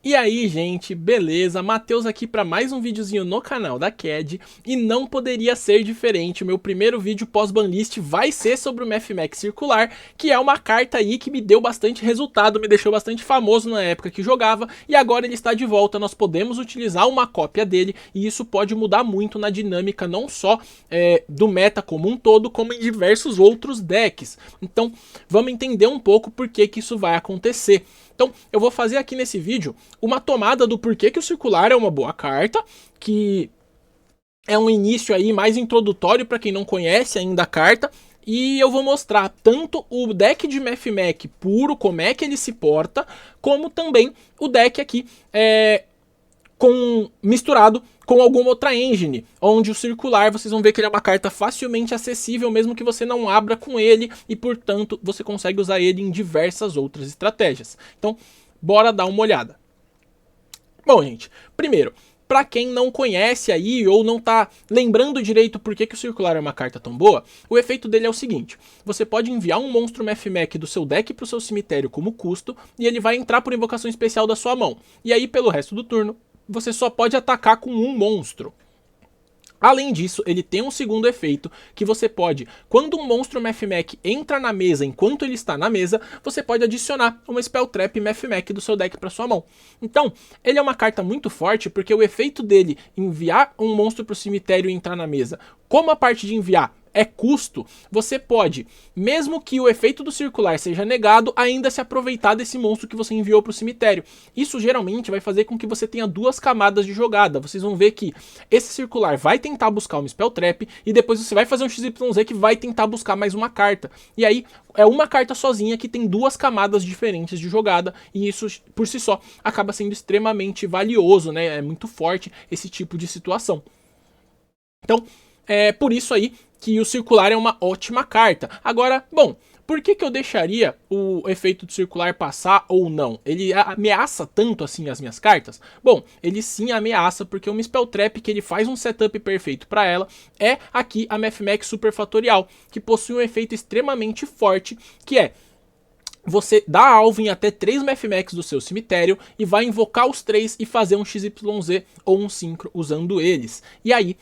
E aí, gente, beleza? Matheus aqui para mais um videozinho no canal da CAD e não poderia ser diferente. O meu primeiro vídeo pós-banlist vai ser sobre o MFMEC Circular, que é uma carta aí que me deu bastante resultado, me deixou bastante famoso na época que jogava e agora ele está de volta. Nós podemos utilizar uma cópia dele e isso pode mudar muito na dinâmica não só do meta como um todo, como em diversos outros decks. Então, vamos entender um pouco por que isso vai acontecer. Então, eu vou fazer aqui nesse vídeo uma tomada do porquê que o Circular é uma boa carta, que é um início aí mais introdutório para quem não conhece ainda a carta, e eu vou mostrar tanto o deck de MFMEC puro, como é que ele se porta, como também o deck aqui misturado com alguma outra engine, onde o Circular vocês vão ver que ele é uma carta facilmente acessível, mesmo que você não abra com ele, e portanto você consegue usar ele em diversas outras estratégias. Então, bora dar uma olhada. Bom, gente, primeiro, para quem não conhece aí ou não tá lembrando direito por que o Circular é uma carta tão boa, o efeito dele é o seguinte: você pode enviar um monstro MFMEC do seu deck para o seu cemitério como custo, e ele vai entrar por invocação especial da sua mão. E aí, pelo resto do turno, você só pode atacar com um monstro. Além disso, ele tem um segundo efeito, que você pode, quando um monstro MFMEC entra na mesa enquanto ele está na mesa, você pode adicionar uma Spell Trap MFMEC do seu deck para sua mão. Então, ele é uma carta muito forte, porque o efeito dele enviar um monstro para o cemitério e entrar na mesa, como a parte de enviar é custo, você pode, mesmo que o efeito do Circular seja negado, ainda se aproveitar desse monstro que você enviou para o cemitério. Isso geralmente vai fazer com que você tenha duas camadas de jogada. Vocês vão ver que esse Circular vai tentar buscar uma Spell Trap e depois você vai fazer um XYZ que vai tentar buscar mais uma carta. E aí é uma carta sozinha que tem duas camadas diferentes de jogada, e isso por si só acaba sendo extremamente valioso, né? É muito forte esse tipo de situação. Então, é por isso aí que o Circular é uma ótima carta. Agora, bom, por que eu deixaria o efeito do Circular passar ou não? Ele ameaça tanto assim as minhas cartas? Bom, ele sim ameaça, porque uma Spell Trap que ele faz um setup perfeito para ela é aqui a MFMEC Super Fatorial, que possui um efeito extremamente forte, que é: você dá alvo em até 3 MFMECs do seu cemitério e vai invocar os 3 e fazer um XYZ ou um Synchro usando eles. E aí,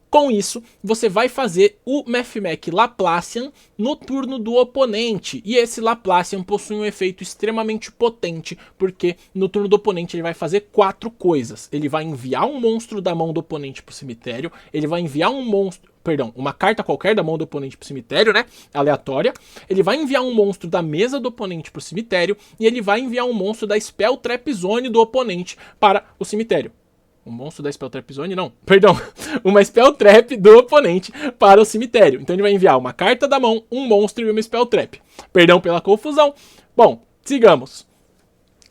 com isso, você vai fazer o MFMEC Laplacian no turno do oponente. E esse Laplacian possui um efeito extremamente potente, porque no turno do oponente ele vai fazer 4 coisas. Ele vai enviar um monstro da mão do oponente para o cemitério, ele vai enviar uma carta qualquer da mão do oponente para o cemitério, né? Aleatória. Ele vai enviar um monstro da mesa do oponente para o cemitério, e ele vai enviar um monstro da Spell Trap Zone do oponente para o cemitério. Um monstro da Spell Trap Zone? Não, perdão. Uma Spell Trap do oponente para o cemitério. Então ele vai enviar uma carta da mão, um monstro e uma Spell Trap. Perdão pela confusão. Bom, sigamos.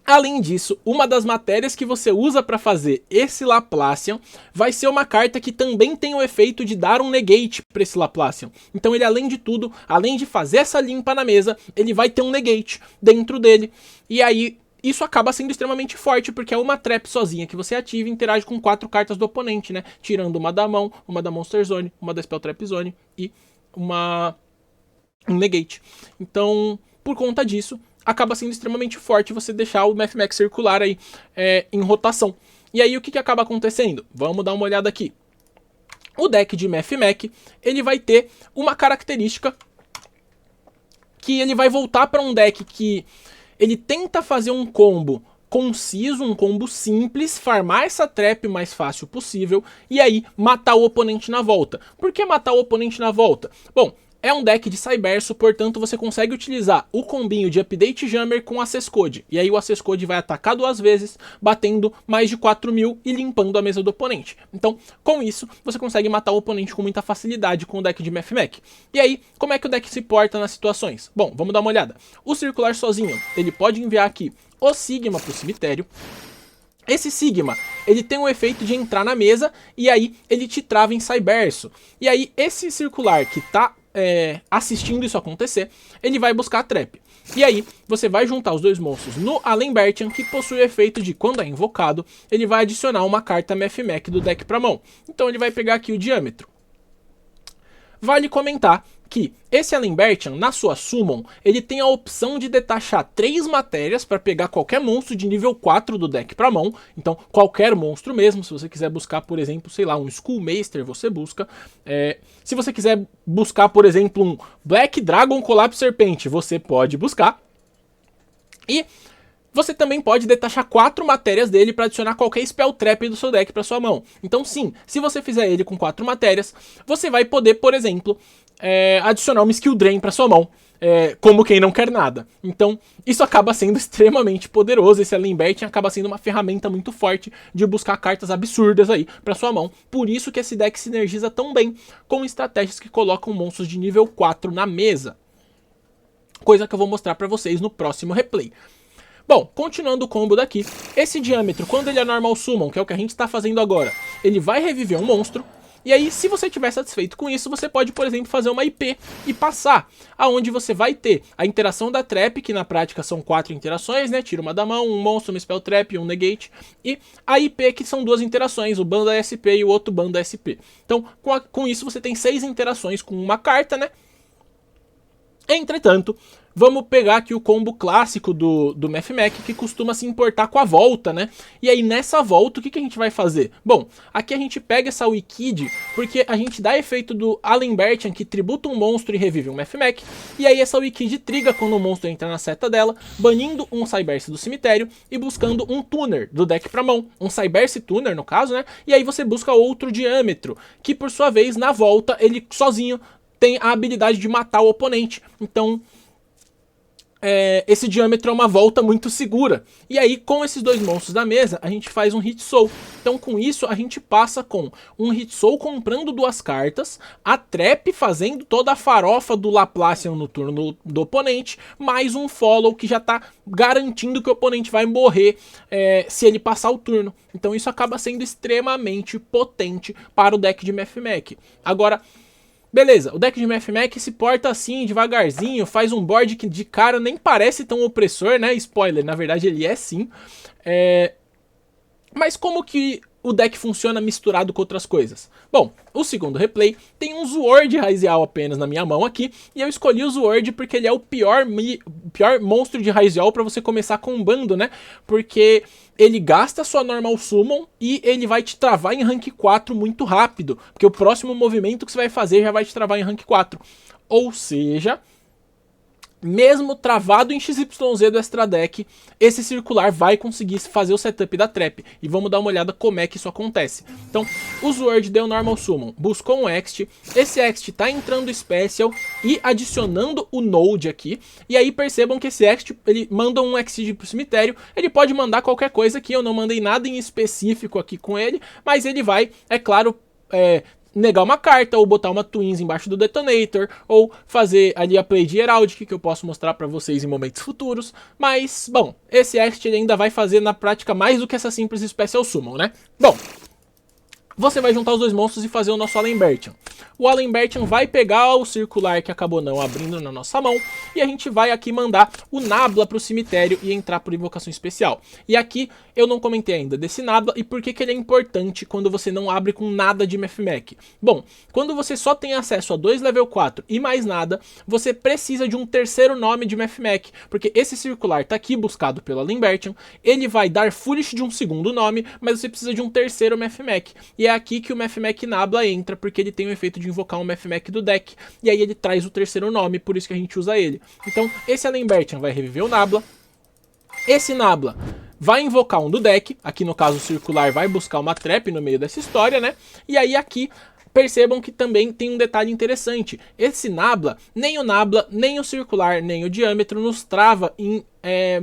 Além disso, uma das matérias que você usa para fazer esse Laplacian vai ser uma carta que também tem o efeito de dar um negate para esse Laplacian. Então ele, além de tudo, além de fazer essa limpa na mesa, ele vai ter um negate dentro dele. E aí isso acaba sendo extremamente forte, porque é uma trap sozinha que você ativa e interage com 4 cartas do oponente, né? Tirando uma da mão, uma da Monster Zone, uma da Spell Trap Zone e um negate. Então, por conta disso, acaba sendo extremamente forte você deixar o MFMEC Circular aí em rotação. E aí o que acaba acontecendo? Vamos dar uma olhada aqui. O deck de MFMEC, ele vai ter uma característica que ele vai voltar para um deck que ele tenta fazer um combo conciso, um combo simples, farmar essa trap o mais fácil possível e aí matar o oponente na volta. Por que matar o oponente na volta? Bom, é um deck de Cyberso, portanto você consegue utilizar o combinho de Update Jammer com Access Code. E aí o Access Code vai atacar 2 vezes, batendo mais de 4.000 e limpando a mesa do oponente. Então, com isso, você consegue matar o oponente com muita facilidade com o deck de MFMEC. E aí, como é que o deck se porta nas situações? Bom, vamos dar uma olhada. O Circular sozinho, ele pode enviar aqui o Sigma para o cemitério. Esse Sigma, ele tem o efeito de entrar na mesa e aí ele te trava em Cyberso. E aí esse Circular que tá assistindo isso acontecer, ele vai buscar a trap. E aí, você vai juntar os 2 monstros no Alembertian, que possui o efeito de, quando é invocado, ele vai adicionar uma carta MFMEC do deck para mão. Então ele vai pegar aqui o Diâmetro. Vale comentar que esse Alembertian, na sua Summon, ele tem a opção de detachar 3 matérias para pegar qualquer monstro de nível 4 do deck para mão. Então, qualquer monstro mesmo. Se você quiser buscar, por exemplo, sei lá, um Schoolmaster, você busca. Se você quiser buscar, por exemplo, um Black Dragon Collapse Serpente, você pode buscar. E você também pode detachar 4 matérias dele para adicionar qualquer Spell Trap do seu deck para sua mão. Então sim, se você fizer ele com 4 matérias, você vai poder, por exemplo, adicionar uma Skill Drain para sua mão, como quem não quer nada. Então isso acaba sendo extremamente poderoso. Esse Alembertian acaba sendo uma ferramenta muito forte de buscar cartas absurdas aí para sua mão. Por isso que esse deck sinergiza tão bem com estratégias que colocam monstros de nível 4 na mesa. Coisa que eu vou mostrar para vocês no próximo replay. Bom, continuando o combo daqui, esse Diâmetro, quando ele é Normal Summon, que é o que a gente está fazendo agora, ele vai reviver um monstro, e aí se você estiver satisfeito com isso, você pode, por exemplo, fazer uma IP e passar, aonde você vai ter a interação da Trap, que na prática são 4 interações, né, tira uma da mão, um monstro, uma Spell Trap, um Negate, e a IP, que são 2 interações, o Banda SP e o outro Banda SP. Então, com isso você tem 6 interações com uma carta, né. Entretanto, vamos pegar aqui o combo clássico do Mathmech, que costuma se importar com a volta, né? E aí nessa volta, o que a gente vai fazer? Bom, aqui a gente pega essa Wicked, porque a gente dá efeito do Alembertian, que tributa um monstro e revive um Mathmech. E aí essa Wicked triga quando o monstro entra na seta dela, banindo um Cyberse do cemitério e buscando um Tuner do deck pra mão. Um Cyberse Tuner, no caso, né? E aí você busca outro Diâmetro, que por sua vez, na volta, ele sozinho tem a habilidade de matar o oponente. Então esse Diâmetro é uma volta muito segura. E aí com esses 2 monstros da mesa a gente faz um Hit Soul. Então com isso a gente passa com um Hit Soul comprando 2 cartas, a Trap fazendo toda a farofa do Laplacian no turno do oponente, mais um Follow que já está garantindo que o oponente vai morrer se ele passar o turno. Então isso acaba sendo extremamente potente para o deck de Mathmech. Agora, beleza, o deck de Mathmech se porta assim, devagarzinho, faz um board que de cara nem parece tão opressor, né? Spoiler, na verdade ele é sim. Mas como que o deck funciona misturado com outras coisas? Bom, o segundo replay tem um Sword Raziel apenas na minha mão aqui, e eu escolhi o Sword porque ele é o pior monstro de Raziel para você começar combando, né? Porque ele gasta sua Normal Summon e ele vai te travar em rank 4 muito rápido, porque o próximo movimento que você vai fazer já vai te travar em rank 4. Ou seja, mesmo travado em XYZ do Extra Deck, esse circular vai conseguir fazer o setup da Trap. E vamos dar uma olhada como é que isso acontece. Então, o Sword deu Normal Summon, buscou um Ext, esse Ext tá entrando Special e adicionando o Node aqui. E aí percebam que esse Ext, ele manda um Exceed pro cemitério, ele pode mandar qualquer coisa aqui, eu não mandei nada em específico aqui com ele, mas ele vai, é claro, negar uma carta, ou botar uma Twins embaixo do Detonator, ou fazer ali a play de Heraldic, que eu posso mostrar pra vocês em momentos futuros. Mas, bom, esse Ext ele ainda vai fazer na prática mais do que essa simples Special Summon, né? Bom, você vai juntar os 2 monstros e fazer o nosso Alembertian. O Alembertian vai pegar o circular que acabou não abrindo na nossa mão, e a gente vai aqui mandar o Nabla para o cemitério e entrar por invocação especial. E aqui eu não comentei ainda desse Nabla e por que ele é importante quando você não abre com nada de Mathmech. Bom, quando você só tem acesso a 2 level 4 e mais nada, você precisa de um terceiro nome de Mathmech, porque esse circular tá aqui buscado pelo Alembertian, ele vai dar Foolish de um segundo nome, mas você precisa de um terceiro Mathmech. E é aqui que o Mathmech Nabla entra, porque ele tem o efeito de invocar um Mathmech do deck, e aí ele traz o terceiro nome, por isso que a gente usa ele. Então, esse Alembertian vai reviver o Nabla, esse Nabla vai invocar um do deck, aqui no caso o circular vai buscar uma Trap no meio dessa história, né? E aí aqui, percebam que também tem um detalhe interessante, esse Nabla, nem o circular, nem o Diâmetro nos trava em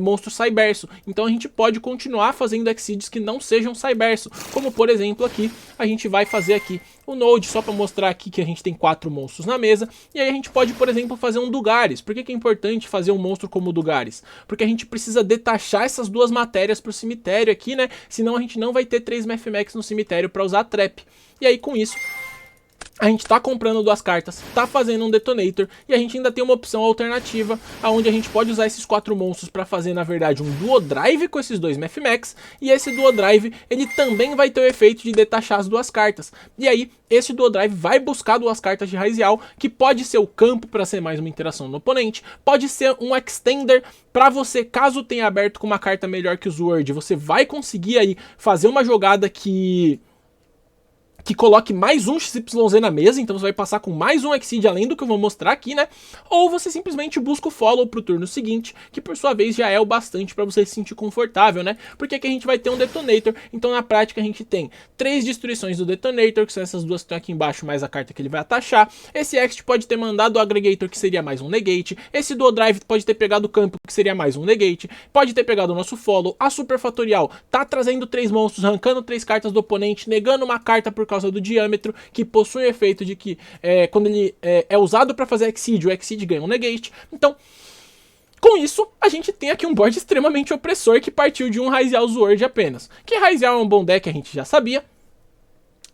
monstro Cyberso, então a gente pode continuar fazendo Exceeds que não sejam Cyberso, como por exemplo aqui, a gente vai fazer aqui o Node, só para mostrar aqui que a gente tem 4 monstros na mesa, e aí a gente pode, por exemplo, fazer um Dugares. Por que é importante fazer um monstro como o Dugares? Porque a gente precisa detachar essas 2 matérias pro cemitério aqui, né, senão a gente não vai ter 3 Mathmechs no cemitério para usar a Trap, e aí com isso a gente tá comprando 2 cartas, tá fazendo um Detonator, e a gente ainda tem uma opção alternativa, onde a gente pode usar esses 4 monstros para fazer, na verdade, um Duo Drive com esses 2 Math Max, e esse Duo Drive, ele também vai ter o efeito de detachar as 2 cartas. E aí, esse Duo Drive vai buscar 2 cartas de Raizial, que pode ser o campo para ser mais uma interação no oponente, pode ser um Extender para você, caso tenha aberto com uma carta melhor que o Sword, você vai conseguir aí fazer uma jogada que coloque mais um XYZ na mesa, então você vai passar com mais um Exceed além do que eu vou mostrar aqui, né? Ou você simplesmente busca o follow pro turno seguinte, que por sua vez já é o bastante para você se sentir confortável, né? Porque aqui a gente vai ter um Detonator, então na prática a gente tem 3 destruições do Detonator, que são essas 2 que estão aqui embaixo, mais a carta que ele vai atachar. Esse Ext pode ter mandado o Aggregator, que seria mais um Negate. Esse Duo Drive pode ter pegado o campo, que seria mais um Negate. Pode ter pegado o nosso follow. A Super Fatorial tá trazendo 3 monstros, arrancando 3 cartas do oponente, negando uma carta por causa do diâmetro, que possui o efeito de que quando ele é usado para fazer Exceed, o Exceed ganha um Negate. Então, com isso, a gente tem aqui um board extremamente opressor que partiu de um Raizial Sword apenas. Que Raizial é um bom deck, a gente já sabia,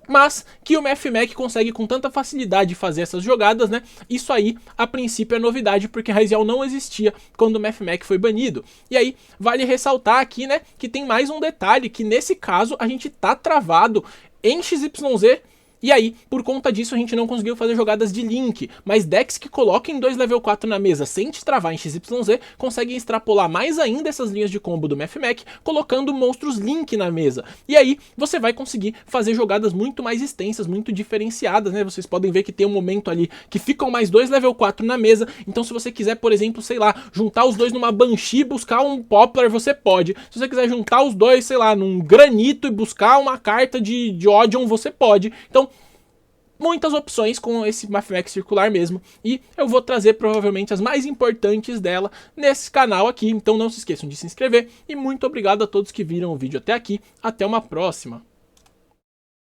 mas que o Math consegue com tanta facilidade fazer essas jogadas, né? Isso aí, a princípio, é novidade, porque Raizial não existia quando o Math foi banido. E aí, vale ressaltar aqui, né, que tem mais um detalhe, que nesse caso, a gente tá travado em XYZ, e aí, por conta disso, a gente não conseguiu fazer jogadas de Link, mas decks que coloquem 2 level 4 na mesa sem te travar em XYZ, conseguem extrapolar mais ainda essas linhas de combo do Math colocando monstros Link na mesa. E aí, você vai conseguir fazer jogadas muito mais extensas, muito diferenciadas, né? Vocês podem ver que tem um momento ali que ficam mais 2 level 4 na mesa, então se você quiser, por exemplo, sei lá, juntar os 2 numa Banshee e buscar um Poplar, você pode. Se você quiser juntar os 2, sei lá, num Granito e buscar uma carta de Odeon, você pode. Então, muitas opções com esse Math circular mesmo, e eu vou trazer provavelmente as mais importantes dela nesse canal aqui, então não se esqueçam de se inscrever, e muito obrigado a todos que viram o vídeo até aqui, até uma próxima.